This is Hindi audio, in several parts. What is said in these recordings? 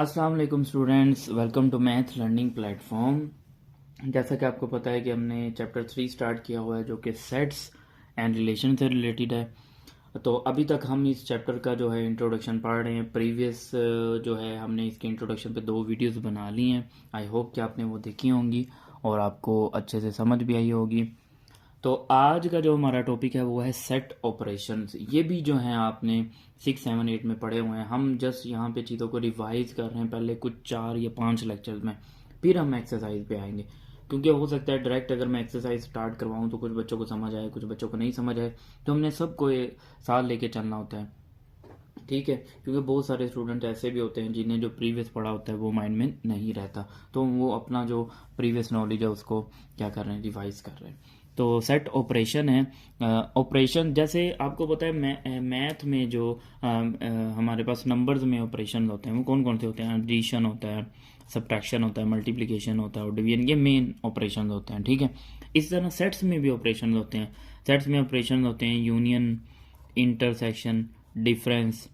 अस्सलाम वालेकुम students, welcome to math learning platform. जैसा कि आपको पता है कि हमने चैप्टर 3 स्टार्ट किया हुआ है जो कि सेट्स एंड रिलेशन से रिलेटेड है। तो अभी तक हम इस चैप्टर का जो है इंट्रोडक्शन पढ़ रहे हैं। प्रीवियस जो है हमने इसके इंट्रोडक्शन पे 2 वीडियोस बना ली हैं। आई होप कि आपने वो देखी होंगी और आपको अच्छे से समझ भी आई होगी। तो आज का जो हमारा टॉपिक है वो है सेट ऑपरेशंस। ये भी जो है आपने 6, 7, 8 में पढ़े हुए हैं। हम जस्ट यहाँ पे चीज़ों को रिवाइज कर रहे हैं पहले कुछ 4 या 5 लेक्चर्स में, फिर हम एक्सरसाइज पे आएंगे। क्योंकि हो सकता है डायरेक्ट अगर मैं एक्सरसाइज स्टार्ट करवाऊँ तो कुछ बच्चों को समझ आए, कुछ बच्चों को नहीं समझ आए। तो हमने सबको ये साथ लेके चलना होता है, ठीक है। क्योंकि बहुत सारे स्टूडेंट ऐसे भी होते हैं जिन्हें जो प्रीवियस पढ़ा होता है वो माइंड में नहीं रहता, तो वो अपना जो प्रीवियस नॉलेज है उसको क्या कर रहे हैं, रिवाइज कर रहे हैं। तो सेट ऑपरेशन है। ऑपरेशन जैसे आपको पता है मैथ में जो हमारे पास नंबर्स में ऑपरेशन होते हैं वो कौन कौन से होते हैं। एडिशन होता है, सब्ट्रैक्शन होता है, मल्टीप्लिकेशन होता है और डिवीजन, ये मेन ऑपरेशन होते हैं, ठीक है। इस तरह सेट्स में भी ऑपरेशन होते हैं। सेट्स में ऑपरेशन होते हैं यूनियन, इंटरसेक्शन, डिफरेंस,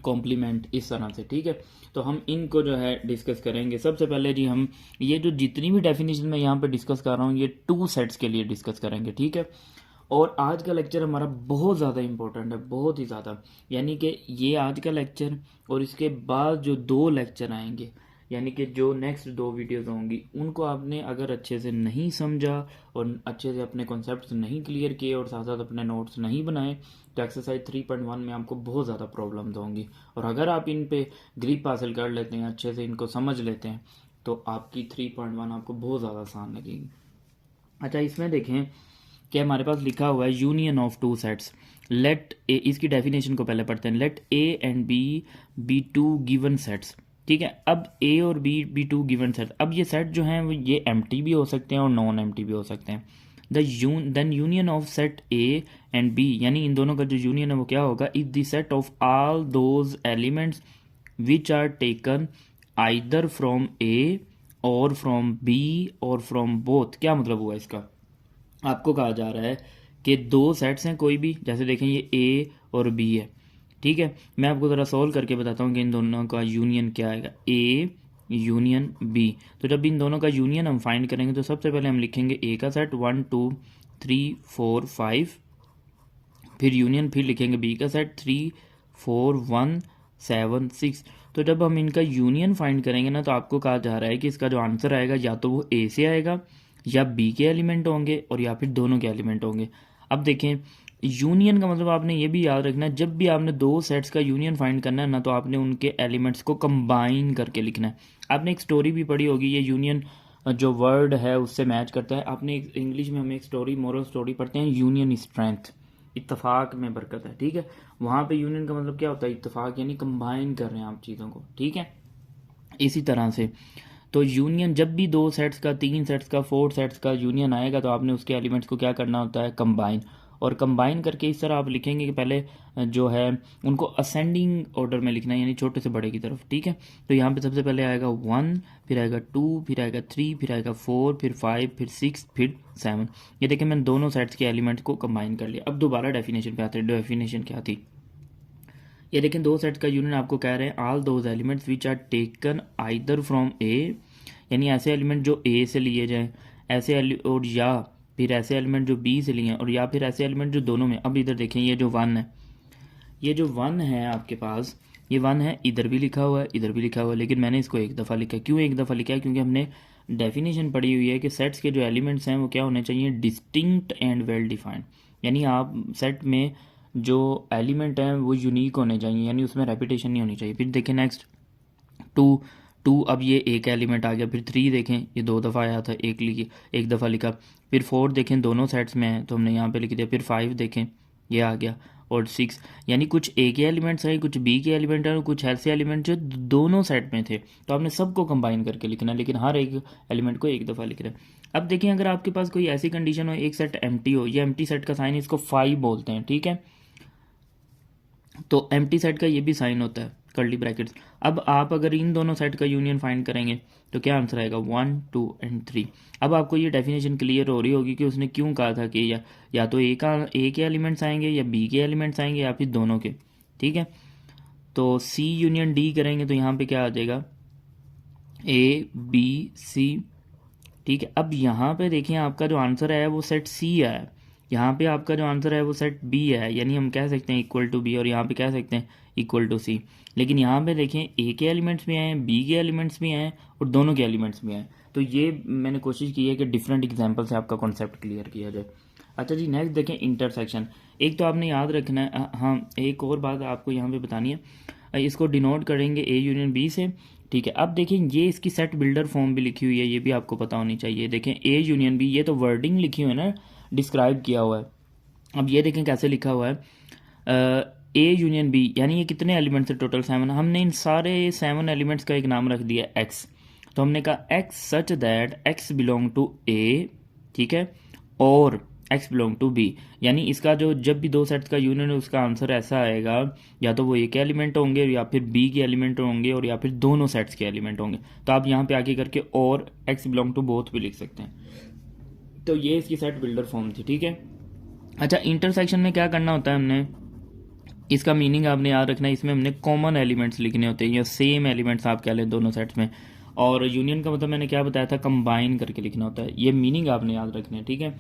कॉम्प्लीमेंट, इस तरह से, ठीक है। तो हम इनको जो है डिस्कस करेंगे। सबसे पहले जी हम ये जो जितनी भी डेफिनेशन मैं यहाँ पे डिस्कस कर रहा हूँ ये 2 सेट्स के लिए डिस्कस करेंगे, ठीक है। और आज का लेक्चर हमारा बहुत ज़्यादा इंपॉर्टेंट है, बहुत ही ज़्यादा। यानी कि ये आज का लेक्चर और इसके बाद जो 2 लेक्चर आएंगे, यानी कि जो नेक्स्ट 2 वीडियोस होंगी, उनको आपने अगर अच्छे से नहीं समझा और अच्छे से अपने कॉन्सेप्ट्स नहीं क्लियर किए और साथ साथ अपने नोट्स नहीं बनाए तो एक्सरसाइज 3.1 में आपको बहुत ज़्यादा प्रॉब्लम्स होंगी। और अगर आप इन पे ग्रिप हासिल कर लेते हैं, अच्छे से इनको समझ लेते हैं, तो आपकी 3.1 आपको बहुत ज़्यादा आसान लगेगी। अच्छा, इसमें देखें कि हमारे पास लिखा हुआ है union of 2 sets. Let A, इसकी डेफिनेशन को पहले पढ़ते हैं। Let A and B 2 given sets, ठीक है। अब ए और बी 2 गिवन सेट्स। अब ये सेट जो हैं वो ये एम्प्टी भी हो सकते हैं और नॉन एम्प्टी भी हो सकते हैं। Then union of set A and B, यानी इन दोनों का जो यूनियन है वो क्या होगा, is the set of all those elements which are taken either from A or from B or from both. क्या मतलब हुआ इसका, आपको कहा जा रहा है कि 2 सेट्स हैं कोई भी, जैसे देखें ये ए और बी है, ठीक है। मैं आपको ज़रा सॉल्व करके बताता हूँ कि इन दोनों का यूनियन क्या आएगा, ए यूनियन बी। तो जब इन दोनों का यूनियन हम फाइंड करेंगे तो सबसे पहले हम लिखेंगे ए का सेट 1 2 3 4 5, फिर यूनियन, फिर लिखेंगे बी का सेट 3 4 1 7 6। तो जब हम इनका यूनियन फाइंड करेंगे ना तो आपको कहा जा रहा है कि इसका जो आंसर आएगा या तो वो ए से आएगा या बी के एलिमेंट होंगे और या फिर दोनों के एलिमेंट होंगे। अब देखें, यूनियन का मतलब आपने ये भी याद रखना है, जब भी आपने 2 सेट्स का यूनियन फाइंड करना है ना तो आपने उनके एलिमेंट्स को कंबाइन करके लिखना है। आपने एक स्टोरी भी पढ़ी होगी, ये यूनियन जो वर्ड है उससे मैच करता है। आपने इंग्लिश में हम एक स्टोरी, मोरल स्टोरी पढ़ते हैं, यूनियन स्ट्रेंथ, इत्तेफाक में बरकत है, ठीक है। वहाँ पे यूनियन का मतलब क्या होता है, इत्तेफाक, यानी कंबाइन कर रहे हैं आप चीज़ों को, ठीक है। इसी तरह से तो यूनियन जब भी 2 सेट्स का, 3 सेट्स का, 4 सेट्स का यूनियन आएगा तो आपने उसके एलिमेंट्स को क्या करना होता है, कंबाइन। और कंबाइन करके इस तरह आप लिखेंगे कि पहले जो है उनको असेंडिंग ऑर्डर में लिखना है, यानी छोटे से बड़े की तरफ, ठीक है। तो यहाँ पे सबसे पहले आएगा 1, फिर आएगा 2, फिर आएगा 3, फिर आएगा 4, फिर 5, फिर 6, फिर 7। ये देखिए मैंने दोनों सेट्स के एलिमेंट्स को कंबाइन कर लिया। अब दोबारा डेफिनेशन पे आते हैं। डेफिनेशन क्या थी, ये देखें 2 सेट्स का यूनियन आपको कह रहे हैं all those elements which are taken either from A, यानी ऐसे एलिमेंट जो ए से लिए जाएं, और या फिर ऐसे एलिमेंट जो बी से लिए हैं, और या फिर ऐसे एलिमेंट जो दोनों में। अब इधर देखें ये जो 1 है, ये जो 1 है आपके पास, ये 1 है, इधर भी लिखा हुआ है, इधर भी लिखा हुआ है, लेकिन मैंने इसको एक दफ़ा लिखा है। क्यों एक दफ़ा लिखा है, क्योंकि हमने डेफिनेशन पढ़ी हुई है कि सेट्स के जो एलिमेंट्स हैं वो क्या होने चाहिए, डिस्टिंक्ट एंड वेल डिफाइंड। यानी आप सेट में जो एलिमेंट हैं वो यूनिक होने चाहिए, यानी उसमें रेपिटेशन नहीं होनी चाहिए। फिर देखें नेक्स्ट 2, अब ये एक एलिमेंट आ गया। फिर 3 देखें, ये 2 दफ़ा आया था, एक दफ़ा लिखा। फिर 4 देखें, दोनों सेट्स में है तो हमने यहाँ पे लिख दिया। फिर 5 देखें, ये आ गया। और 6, यानी कुछ ए के एलिमेंट्स हैं, कुछ बी के एलिमेंट हैं और कुछ ऐसे एलिमेंट जो दोनों सेट में थे, तो आपने सबको कंबाइन करके लिखना है, लेकिन हर एक एलिमेंट को एक दफ़ा लिख रहे हैं। अब देखिए, अगर आपके पास कोई ऐसी कंडीशन हो, एक सेट एम्प्टी हो, ये एम्प्टी सेट का साइन इसको 5 बोलते हैं, ठीक है। तो एम्प्टी सेट का ये भी साइन होता है, कर्ली ब्रैकेट्स। अब आप अगर इन दोनों सेट का यूनियन फाइंड करेंगे तो क्या आंसर आएगा, 1 2 एंड 3। अब आपको ये डेफिनेशन क्लियर हो रही होगी कि उसने क्यों कहा था कि या तो ए के एलिमेंट्स आएंगे या बी के एलिमेंट्स आएंगे या फिर दोनों के, ठीक है। तो सी यूनियन डी करेंगे तो यहाँ पे क्या आ जाएगा, ए बी सी। ठीक है, अब यहाँ पे देखिए आपका जो आंसर है वो सेट सी है, यहाँ पे आपका जो आंसर है वो सेट बी है, यानी हम कह सकते हैं इक्वल टू बी, और यहाँ पे कह सकते हैं इक्वल टू सी। लेकिन यहाँ पे देखें ए के एलिमेंट्स भी हैं, बी के एलिमेंट्स भी हैं, और दोनों के एलिमेंट्स भी हैं। तो ये मैंने कोशिश की है कि डिफरेंट एग्जाम्पल से आपका कॉन्सेप्ट क्लियर किया जाए। अच्छा जी, नेक्स्ट देखें इंटरसेक्शन। एक तो आपने याद रखना है, हाँ एक और बात आपको यहाँ पे बतानी है, इसको डिनोट करेंगे ए यूनियन बी से। ठीक है, अब देखें ये इसकी सेट बिल्डर फॉर्म भी लिखी हुई है, ये भी आपको पता होनी चाहिए। देखें ए यूनियन बी, ये तो वर्डिंग लिखी हुई है ना, डिस्क्राइब किया हुआ है। अब ये देखें कैसे लिखा हुआ है, ए यूनियन बी, यानी ये कितने एलिमेंट्स है टोटल 7। हमने इन सारे 7 एलिमेंट्स का एक नाम रख दिया एक्स। तो हमने कहा X such that X belong to A, ठीक है, और एक्स बिलोंग टू बी, यानी इसका जो जब भी दो सेट्स का यूनियन है उसका आंसर ऐसा आएगा, या तो वो ए के एलिमेंट होंगे या फिर बी के एलिमेंट होंगे, और या फिर दोनों सेट्स के एलिमेंट होंगे। तो आप यहाँ पे आगे करके और एक्स बिलोंग टू बोथ भी लिख सकते हैं। तो ये इसकी सेट बिल्डर फॉर्म थी। ठीक है, अच्छा इंटरसेक्शन में क्या करना होता है, हमने इसका मीनिंग आपने याद रखना है, इसमें हमने कॉमन एलिमेंट्स लिखने होते हैं, या सेम एलिमेंट्स आप कह लें दोनों सेट्स में। और यूनियन का मतलब मैंने क्या बताया था, कंबाइन करके लिखना होता है, ये मीनिंग आपने याद रखने हैं। ठीक है,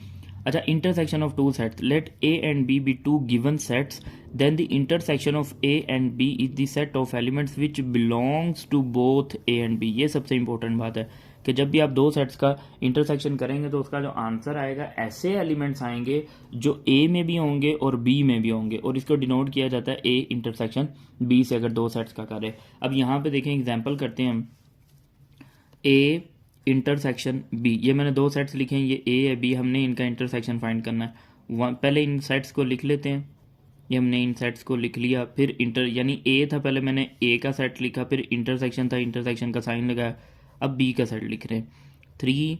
अच्छा intersection of two sets, let A and B be two given sets, then the intersection of A and B is the set of elements which belongs to both A and B. ये सबसे इंपॉर्टेंट बात है कि जब भी आप दो सेट्स का इंटरसेक्शन करेंगे तो उसका जो आंसर आएगा ऐसे एलिमेंट्स आएंगे जो ए में भी होंगे और बी में भी होंगे, और इसको डिनोट किया जाता है ए इंटरसेक्शन बी से, अगर दो सेट्स का करें। अब यहाँ पे देखें एग्जांपल करते हैं हम, ए इंटरसेक्शन बी, ये मैंने दो सेट्स लिखे हैं, ये ए है बी, हमने इनका इंटरसेक्शन फाइंड करना है। पहले इन सेट्स को लिख लेते हैं, ये हमने इन सेट्स को लिख लिया, फिर इंटर यानी ए था, पहले मैंने ए का सेट लिखा, फिर इंटरसेक्शन था, इंटरसेक्शन का साइन लगाया, अब बी का सेट लिख रहे हैं 3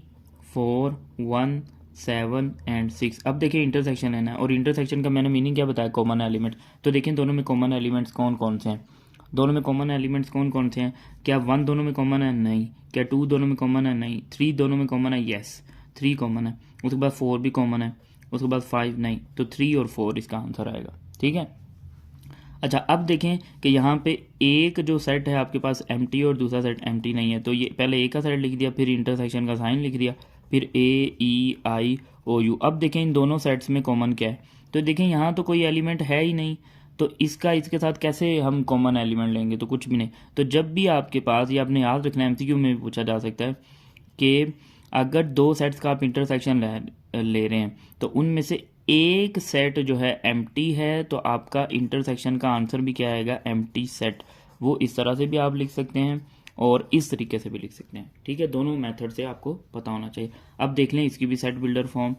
4 1 7 एंड 6। अब देखिए इंटरसेक्शन है ना, और इंटरसेक्शन का मैंने मीनिंग क्या बताया, कॉमन एलिमेंट। तो देखिए दोनों में कॉमन एलिमेंट्स कौन कौन से हैं, दोनों में कॉमन एलिमेंट्स कौन कौन से हैं, क्या 1 दोनों में कॉमन है, नहीं, क्या 2 दोनों में कॉमन है, नहीं, 3 दोनों में कॉमन है, यस 3 कॉमन है, उसके बाद 4 भी कॉमन है, उसके बाद 5 नहीं, तो 3 और 4 इसका आंसर आएगा। ठीक है, अच्छा अब देखें कि यहाँ पे एक जो सेट है आपके पास एम्प्टी और दूसरा सेट एम्प्टी नहीं है, तो ये पहले ए का सेट लिख दिया, फिर इंटरसेक्शन का साइन लिख दिया, फिर ए ई आई ओ यू। अब देखें इन दोनों सेट्स में कॉमन क्या है, तो देखें यहाँ तो कोई एलिमेंट है ही नहीं, तो इसका इसके साथ कैसे हम कॉमन एलिमेंट लेंगे, तो कुछ भी नहीं। तो जब भी आपके पास, ये आपने याद रखना है, एमसीक्यू में भी पूछा जा सकता है कि अगर दो सेट्स का आप इंटरसेक्शन ले रहे हैं तो उनमें से एक सेट जो है एम्प्टी है, तो आपका इंटरसेक्शन का आंसर भी क्या आएगा, एम्प्टी सेट। वो इस तरह से भी आप लिख सकते हैं और इस तरीके से भी लिख सकते हैं। ठीक है, दोनों मेथड से आपको पता होना चाहिए। अब देख लें इसकी भी set builder form,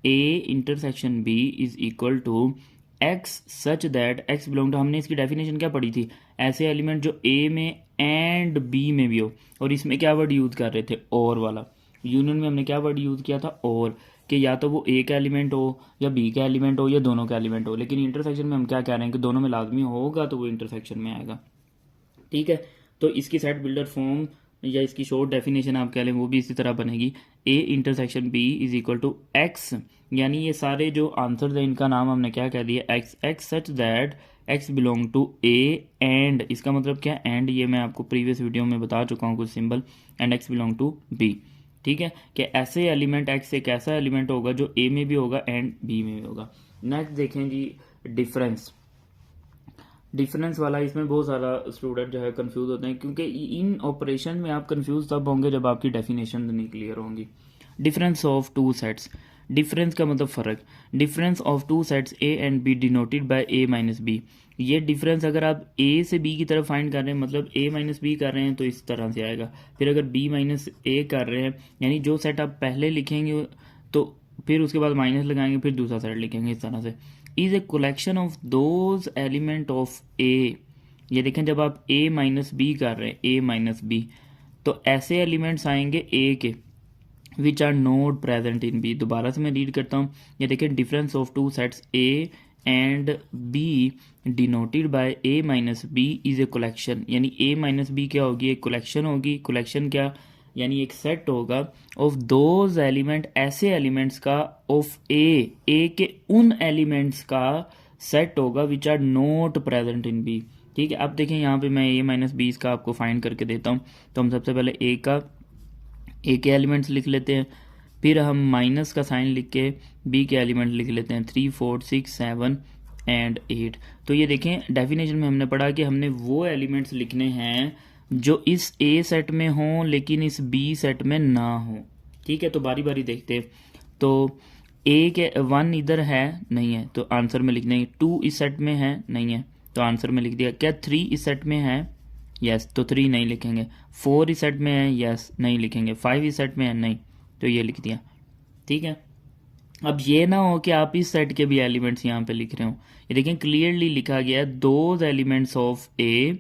A intersection B is equal to X such that X belong to, हमने इसकी डेफिनेशन क्या पढ़ी थी, ऐसे एलिमेंट जो ए में एंड बी में भी हो, और इसमें क्या वर्ड यूज़ कर रहे थे, और वाला। यूनियन में हमने क्या वर्ड यूज़ किया था, और, कि या तो वो ए का एलिमेंट हो या बी का एलिमेंट हो या दोनों का एलिमेंट हो। लेकिन इंटरसेक्शन में हम क्या कह रहे हैं कि दोनों में लाजमी होगा, तो वो इंटरसेक्शन में आएगा। ठीक है, तो इसकी सेट बिल्डर फॉर्म या इसकी शॉर्ट डेफिनेशन आप कह लें वो भी इसी तरह बनेगी, A intersection B is equal to X, यानी ये सारे जो आंसर है इनका नाम हमने क्या कह दिया, X, X such that X belong to A and, इसका मतलब क्या, एंड ये मैं आपको प्रीवियस वीडियो में बता चुका हूँ कुछ symbol, and X belong to B. ठीक है, कि ऐसे एलिमेंट एक्स एक ऐसा एलिमेंट होगा जो ए में भी होगा एंड बी में भी होगा। नेक्स्ट देखें जी डिफरेंस, डिफरेंस वाला, इसमें बहुत सारा स्टूडेंट जो है कंफ्यूज होते हैं, क्योंकि इन ऑपरेशन में आप कंफ्यूज तब होंगे जब आपकी डेफिनेशन नहीं क्लियर होंगी। Difference of two sets, difference का मतलब फ़र्क, difference of two sets A and B denoted by A minus B. ये डिफरेंस अगर आप ए से बी की तरफ फाइंड कर रहे हैं, मतलब ए माइनस बी कर रहे हैं, तो इस तरह से आएगा। फिर अगर बी माइनस ए कर रहे हैं, यानी जो सेट आप पहले लिखेंगे तो फिर उसके बाद माइनस लगाएंगे, फिर दूसरा सेट लिखेंगे, इस तरह से। Is a collection of those element of A, ये देखें जब आप ए माइनस बी कर रहे हैं, ए माइनस बी, तो ऐसे एलिमेंट्स आएंगे ए के which are not present in B. दोबारा से मैं रीड करता हूँ, ये देखें difference of two sets A and B denoted by A minus B is a collection, यानी ए माइनस बी क्या होगी, एक कोलेक्शन होगी। कोलेक्शन क्या, यानी एक सेट होगा ऑफ दोज एलिमेंट, ऐसे एलिमेंट्स का, ऑफ ए के उन एलिमेंट्स का सेट होगा which are not present in B, ठीक है, अब देखें यहाँ पे मैं a माइनस बी इसका आपको फाइंड करके देता हूँ। तो हम सबसे पहले a के एलिमेंट्स लिख लेते हैं, फिर हम माइनस का साइन लिख के b के एलिमेंट लिख लेते हैं 3 4 6 7 एंड 8। तो ये देखें डेफिनेशन में हमने पढ़ा कि हमने वो एलिमेंट्स लिखने हैं जो इस a सेट में हों लेकिन इस b सेट में ना हो। ठीक है, तो बारी बारी देखते हैं। तो a के 1 इधर है नहीं है तो आंसर में लिख देंगे, 2 इस सेट में है नहीं है तो आंसर में लिख दिया। क्या 3 इस सेट में है? यस, तो 3 नहीं लिखेंगे। 4 इस सेट में है? यस, नहीं लिखेंगे। 5 इस सेट में है? नहीं, तो ये लिख दिया। ठीक है, अब ये ना हो कि आप इस सेट के भी एलिमेंट्स यहाँ पे लिख रहे हो। ये देखें क्लियरली लिखा गया है दोज एलिमेंट्स ऑफ ए।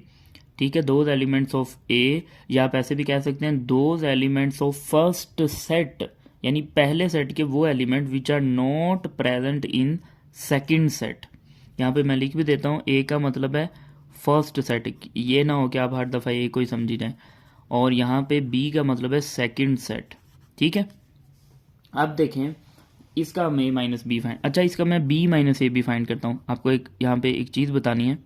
ठीक है, दोज एलिमेंट्स ऑफ ए, या आप ऐसे भी कह सकते हैं those elements of first set, यानी पहले सेट के वो element which are not present in second set. यहाँ पे मैं लिख भी देता हूँ, ए का मतलब है फर्स्ट सेट, ये ना हो कि आप हर दफ़ा ए को ही समझी जाए। और यहाँ पे बी का मतलब है सेकंड सेट। ठीक है, अब देखें इसका मैं माइनस बी फाइंड, अच्छा इसका मैं बी माइनस ए भी फाइंड करता हूँ। आपको एक यहाँ पे एक चीज़ बतानी है।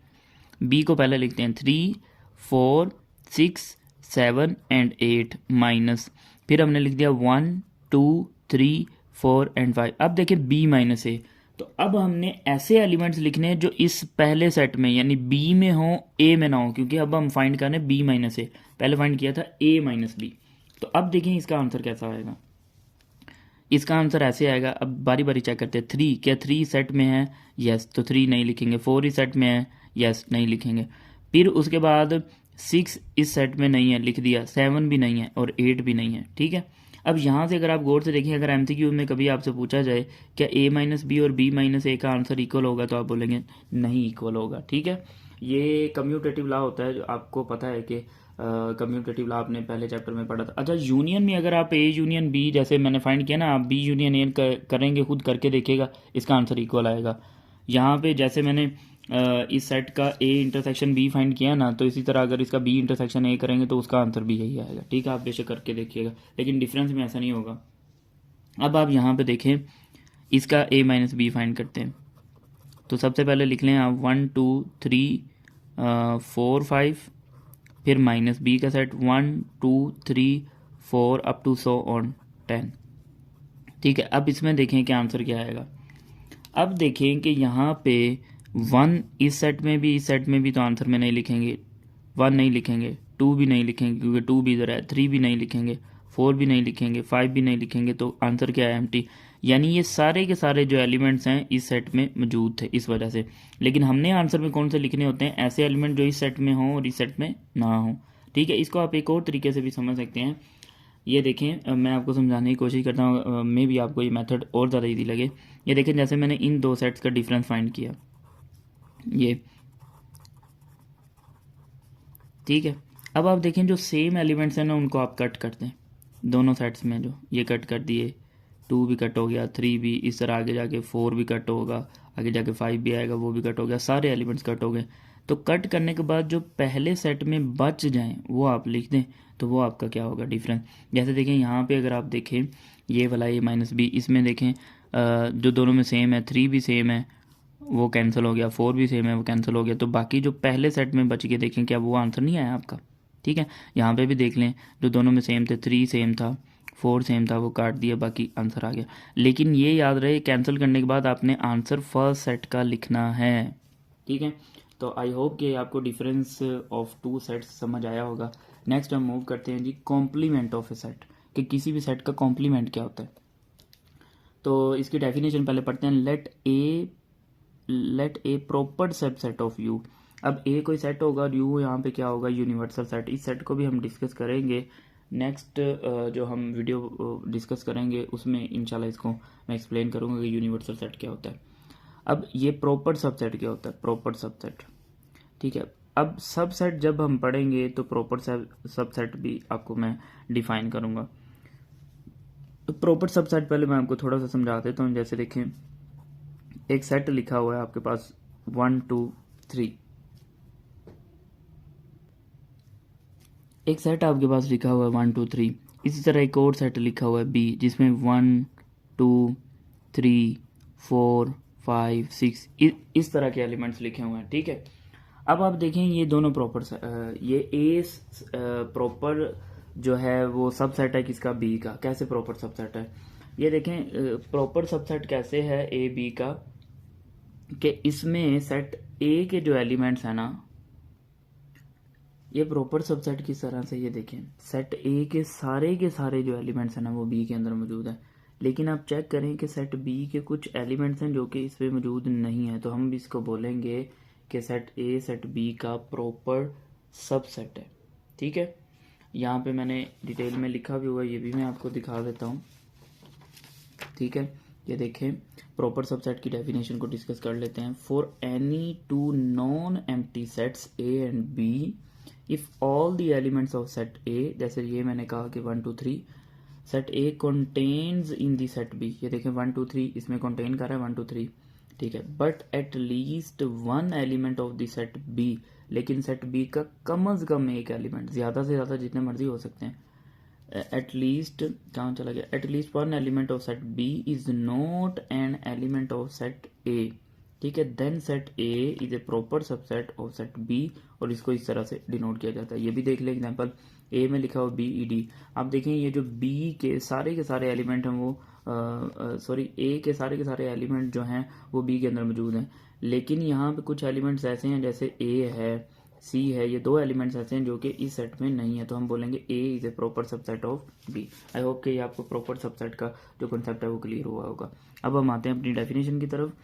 बी को पहले लिखते हैं 3 4 6 7 एंड 8 माइनस, फिर हमने लिख दिया 1 2 3 4 एंड 5। अब देखें बी माइनस ए, तो अब हमने ऐसे एलिमेंट्स लिखने हैं जो इस पहले सेट में यानी बी में हो ए में ना हो, क्योंकि अब हम फाइंड कर रहे हैं बी माइनस ए, पहले फाइंड किया था ए माइनस बी। तो अब देखें इसका आंसर कैसा आएगा। इसका आंसर ऐसे आएगा, अब बारी बारी चेक करते हैं। 3, क्या 3 सेट में है? यस, तो 3 नहीं लिखेंगे। 4 इस सेट में है? यस, नहीं लिखेंगे। फिर उसके बाद 6 इस सेट में नहीं है, लिख दिया। 7 भी नहीं है और 8 भी नहीं है। ठीक है, अब यहाँ से अगर आप गौर से देखें, अगर एमसीक्यू में कभी आपसे पूछा जाए क्या ए माइनस बी और बी माइनस ए का आंसर इक्वल होगा, तो आप बोलेंगे नहीं इक्वल होगा। ठीक है, ये कम्यूटेटिव लॉ होता है, जो आपको पता है कि कम्यूटेटिव लॉ आपने पहले चैप्टर में पढ़ा था। अच्छा, यूनियन में अगर आप ए यूनियन बी जैसे मैंने फाइंड किया ना, आप बी यूनियन ए करेंगे, खुद करके देखिएगा, इसका आंसर इक्वल आएगा। यहाँ पे जैसे मैंने इस सेट का ए इंटरसेक्शन बी फाइंड किया ना, तो इसी तरह अगर इसका बी इंटरसेक्शन ए करेंगे तो उसका आंसर भी यही आएगा। ठीक है, आप बेशक करके देखिएगा, लेकिन डिफरेंस में ऐसा नहीं होगा। अब आप यहाँ पे देखें, इसका ए माइनस बी फाइंड करते हैं। तो सबसे पहले लिख लें आप 1 2 3 4 5, फिर माइनस बी का सेट 1 2 3 4 अप टू 100 ऑन 10। ठीक है, अब इसमें देखें कि आंसर क्या आएगा। अब देखें कि यहाँ पे 1 इस सेट में भी, इस सेट में भी, तो आंसर में नहीं लिखेंगे। 1 नहीं लिखेंगे, 2 भी नहीं लिखेंगे क्योंकि 2 भी इधर है, 3 भी नहीं लिखेंगे, 4 भी नहीं लिखेंगे, 5 भी नहीं लिखेंगे, तो आंसर क्या है? एम्प्टी। यानी ये सारे के सारे जो एलिमेंट्स हैं इस सेट में मौजूद थे इस वजह से। लेकिन हमने आंसर में कौन से लिखने होते हैं? ऐसे एलिमेंट जो इस सेट में हों और इस सेट में ना हों। ठीक है, इसको आप एक और तरीके से भी समझ सकते हैं। ये देखें, मैं आपको समझाने की कोशिश करता हूँ, मे भी आपको ये मेथड और ज़्यादा ईजी लगे। ये देखें, जैसे मैंने इन दो सेट्स का डिफरेंस फाइंड किया, ये ठीक है। अब आप देखें जो सेम एलिमेंट्स हैं ना, उनको आप कट करते हैं दोनों सेट्स में। जो ये कट कर दिए, 2 भी कट हो गया, 3 भी, इस तरह आगे जाके 4 भी कट होगा, आगे जाके 5 भी आएगा, वो भी कट हो गया, सारे एलिमेंट्स कट हो गए। तो कट करने के बाद जो पहले सेट में बच जाएं वो आप लिख दें, तो वो आपका क्या होगा? डिफरेंस। जैसे देखें यहाँ पे अगर आप देखें ये वाला ए माइनस बी, इसमें देखें जो दोनों में सेम है, 3 भी सेम है वो कैंसिल हो गया, 4 भी सेम है वो कैंसिल हो गया। तो बाकी जो पहले सेट में बच के देखें, क्या वो आंसर नहीं आया आपका? ठीक है, यहाँ पे भी देख लें, जो दोनों में सेम थे, 3 सेम था, 4 सेम था, वो काट दिया, बाकी आंसर आ गया। लेकिन ये याद रहे, कैंसिल करने के बाद आपने आंसर फर्स्ट सेट का लिखना है। ठीक है, तो आई होप कि आपको डिफरेंस ऑफ 2 सेट्स समझ आया होगा। नेक्स्ट हम मूव करते हैं जी, कॉम्प्लीमेंट ऑफ ए सेट, कि किसी भी सेट का कॉम्प्लीमेंट क्या होता है। तो इसकी डेफिनेशन पहले पढ़ते हैं। Let A proper subset of U. अब ए कोई सेट होगा और यू यहाँ पे क्या होगा? Universal set. इस सेट को भी हम डिस्कस करेंगे नेक्स्ट जो हम वीडियो डिस्कस करेंगे उसमें इंशाल्लाह इसको मैं एक्सप्लेन करूँगा कि यूनिवर्सल सेट क्या होता है। अब ये प्रॉपर सबसेट क्या होता है? Proper subset. ठीक है, अब सबसेट जब हम पढ़ेंगे तो प्रॉपर सबसेट भी आपको मैं डिफाइन करूँगा। तो प्रॉपर सबसेट पहले मैं आपको थोड़ा सा समझा देता हूँ। जैसे देखें, एक सेट लिखा हुआ है आपके पास 1 2 3, एक सेट आपके पास लिखा हुआ है 1 2 3। इसी तरह एक और सेट लिखा हुआ है बी, जिसमें 1 2 3 4 5 6 इस तरह के एलिमेंट्स लिखे हुए हैं। ठीक है, अब आप देखें ये दोनों प्रॉपर, ये ए प्रॉपर जो है वो सबसेट है किसका, बी का। कैसे प्रॉपर सबसेट है ये देखें, प्रॉपर सबसेट कैसे है ए बी का, कि इसमें सेट ए के जो एलिमेंट्स हैं ना, ये प्रॉपर सबसेट किस तरह से, ये देखें सेट ए के सारे जो एलिमेंट्स हैं ना वो बी के अंदर मौजूद है। लेकिन आप चेक करें कि सेट बी के कुछ एलिमेंट्स हैं जो कि इसमें मौजूद नहीं है, तो हम इसको बोलेंगे कि सेट ए सेट बी का प्रॉपर सबसेट है। ठीक है, यहाँ पे मैंने डिटेल में लिखा भी हुआ है, ये भी मैं आपको दिखा देता हूँ। ठीक है, ये देखें प्रॉपर सबसेट की डेफिनेशन को डिस्कस कर लेते हैं। For any two non empty sets A and B, if all the elements of set A, जैसे ये मैंने कहा कि 1 2 3 set A contains in the set B, ये देखें 1 2 3 इसमें कंटेन कर रहा है 1 2 3, ठीक है, but at least one element of the set B, लेकिन सेट बी का कम अज कम एक एलिमेंट, ज़्यादा से ज़्यादा जितने मर्जी हो सकते हैं, एट लीस्ट कहाँ चला गया, at least one element of set B is not an element of set A, ठीक है, then set A is a proper subset of set B, और इसको इस तरह से डिनोट किया जाता है। ये भी देख लें एग्जांपल, ए में लिखा हुआ बी ई डी, आप देखें ये जो बी के सारे एलिमेंट हैं वो सॉरी ए के सारे एलिमेंट जो हैं वो बी के अंदर मौजूद हैं, लेकिन यहाँ पे कुछ एलिमेंट्स ऐसे हैं जैसे ए है सी है, ये दो एलिमेंट्स ऐसे हैं जो कि इस सेट में नहीं है, तो हम बोलेंगे A is a proper subset of B. I hope कि ये आपको प्रॉपर सबसेट का जो कॉन्सेप्ट है वो क्लियर हुआ होगा। अब हम आते हैं अपनी डेफिनेशन की तरफ।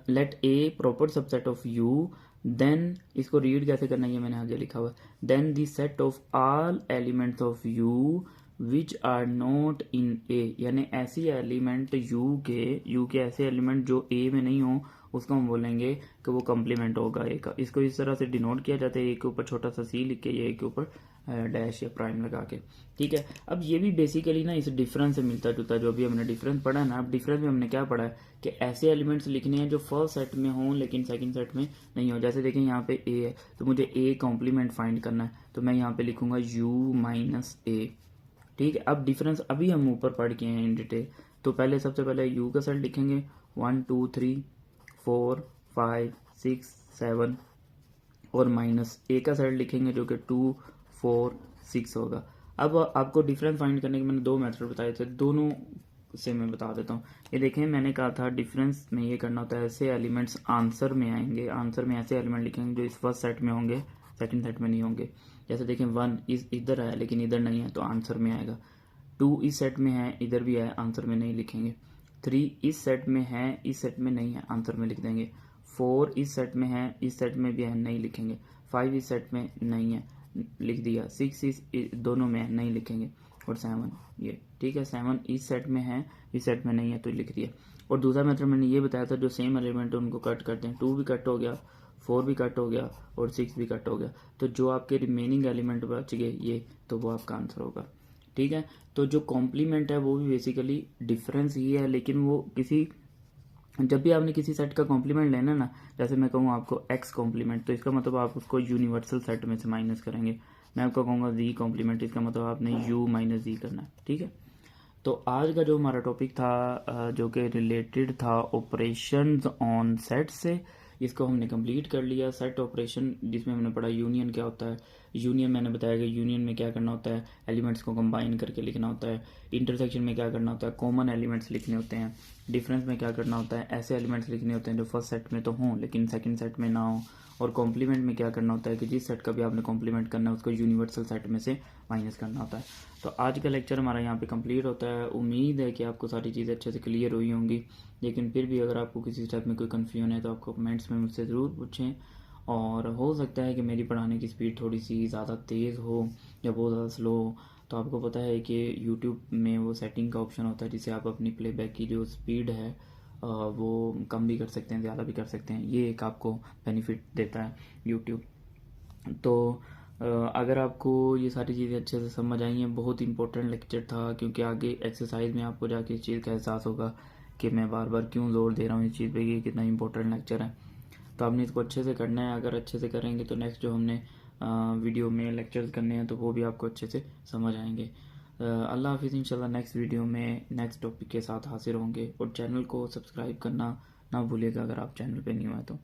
Let A proper subset of U, then इसको रीड कैसे करना है ये मैंने आगे लिखा हुआ है, then the set of all elements of U which are not in A, यानी ऐसी एलिमेंट यू के ऐसे एलिमेंट जो ए में नहीं हो उसको हम बोलेंगे कि वो कॉम्प्लीमेंट होगा ए का। इसको इस तरह से डिनोट किया जाता है, ए के ऊपर छोटा सा सी लिख के, ए के ऊपर डैश या प्राइम लगा के। ठीक है, अब ये भी बेसिकली ना इस डिफरेंस से मिलता जुलता, जो भी हमने डिफरेंस पढ़ा है ना, अब डिफरेंस में हमने क्या पढ़ा है कि ऐसे एलिमेंट्स लिखने हैं जो फर्स्ट सेट में हों लेकिन सेकंड सेट में नहीं हो। जैसे देखें यहाँ पे ए है, तो मुझे ए कॉम्प्लीमेंट फाइंड करना है, तो मैं यहाँ पे लिखूंगा यू माइनस ए। ठीक है, अब डिफरेंस अभी हम ऊपर पढ़ के हैं इन डिटेल, तो पहले सबसे पहले यू का सेट लिखेंगे 1 2 3 4 5 6 7, और माइनस ए का सेट लिखेंगे जो कि 2 4 6 होगा। अब आपको डिफरेंस फाइंड करने के मैंने दो मेथड बताए थे, दोनों से मैं बता देता हूँ। ये देखें मैंने कहा था डिफरेंस में ये करना होता है, ऐसे एलिमेंट्स आंसर में आएंगे, आंसर में ऐसे एलिमेंट लिखेंगे जो इस फर्स्ट सेट में होंगे सेकंड सेट में नहीं होंगे। जैसे देखें 1 इधर है लेकिन इधर नहीं है तो आंसर में आएगा, 2 इस सेट में है इधर भी है आंसर में नहीं लिखेंगे, 3 इस सेट में है इस सेट में नहीं है आंसर में लिख देंगे, 4 इस सेट में है इस सेट में भी है नहीं लिखेंगे, 5 इस सेट में नहीं है लिख दिया, 6 इस दोनों में है नहीं लिखेंगे, और 7 ये ठीक है, 7 इस सेट में है इस सेट में नहीं है तो लिख दिया। और दूसरा मेथड मैंने ये बताया था जो सेम एलिमेंट है उनको कट करते हैं, 2 भी कट हो गया, 4 भी कट हो गया और 6 भी कट हो गया, तो जो आपके रिमेनिंग एलिमेंट बच गए ये, तो वो आपका आंसर होगा। ठीक है, तो जो कॉम्प्लीमेंट है वो भी बेसिकली डिफरेंस ही है, लेकिन वो किसी, जब भी आपने किसी सेट का कॉम्प्लीमेंट लेना ना, जैसे मैं कहूँ आपको एक्स कॉम्प्लीमेंट, तो इसका मतलब आप उसको यूनिवर्सल सेट में से माइनस करेंगे। मैं आपको कहूँगा जी कॉम्प्लीमेंट, इसका मतलब आपने यू माइनस जी करना है। ठीक है, तो आज का जो हमारा टॉपिक था जो कि रिलेटेड था ऑपरेशंस ऑन सेट से, इसको हमने कंप्लीट कर लिया। सेट ऑपरेशन जिसमें हमने पढ़ा यूनियन क्या होता है, यूनियन मैंने बताया कि यूनियन में क्या करना होता है, एलिमेंट्स को कंबाइन करके लिखना होता है। इंटरसेक्शन में क्या करना होता है, कॉमन एलिमेंट्स लिखने होते हैं। डिफरेंस में क्या करना होता है, ऐसे एलिमेंट्स लिखने होते हैं जो फर्स्ट सेट में तो हों लेकिन सेकंड सेट में ना हो। और कॉम्प्लीमेंट में क्या करना होता है कि जिस सेट का भी आपने कॉम्प्लीमेंट करना है उसको यूनिवर्सल सेट में से माइनस करना होता है। तो आज का लेक्चर हमारा यहाँ पे कंप्लीट होता है। उम्मीद है कि आपको सारी चीज़ें अच्छे से क्लियर हुई होंगी, लेकिन फिर भी अगर आपको किसी स्टेप में कोई कन्फ्यूजन है तो आपको कमेंट्स में मुझसे ज़रूर पूछें। और हो सकता है कि मेरी पढ़ाने की स्पीड थोड़ी सी ज़्यादा तेज़ हो या बहुत ज़्यादा स्लो हो, तो आपको पता है कि यूट्यूब में वो सेटिंग का ऑप्शन होता है जिससे आप अपनी प्लेबैक की जो स्पीड है वो कम भी कर सकते हैं, ज़्यादा भी कर सकते हैं। ये एक आपको बेनिफिट देता है यूट्यूब। तो अगर आपको ये सारी चीज़ें अच्छे से समझ आई हैं, बहुत इंपॉर्टेंट लेक्चर था, क्योंकि आगे एक्सरसाइज में आपको जाके इस चीज़ का एहसास होगा कि मैं बार बार क्यों ज़ोर दे रहा हूँ इस चीज़ पे कि कितना इंपॉर्टेंट लेक्चर है। तो आपने इसको अच्छे से करना है, अगर अच्छे से करेंगे तो नेक्स्ट जो हमने वीडियो में लेक्चर्स करने हैं तो वो भी आपको अच्छे से समझ आएंगे। अल्लाह हाफिज़, इंशाल्लाह नेक्स्ट वीडियो में नेक्स्ट टॉपिक के साथ हाजिर होंगे। और चैनल को सब्सक्राइब करना ना भूलिएगा अगर आप चैनल पे न्यू हैं तो।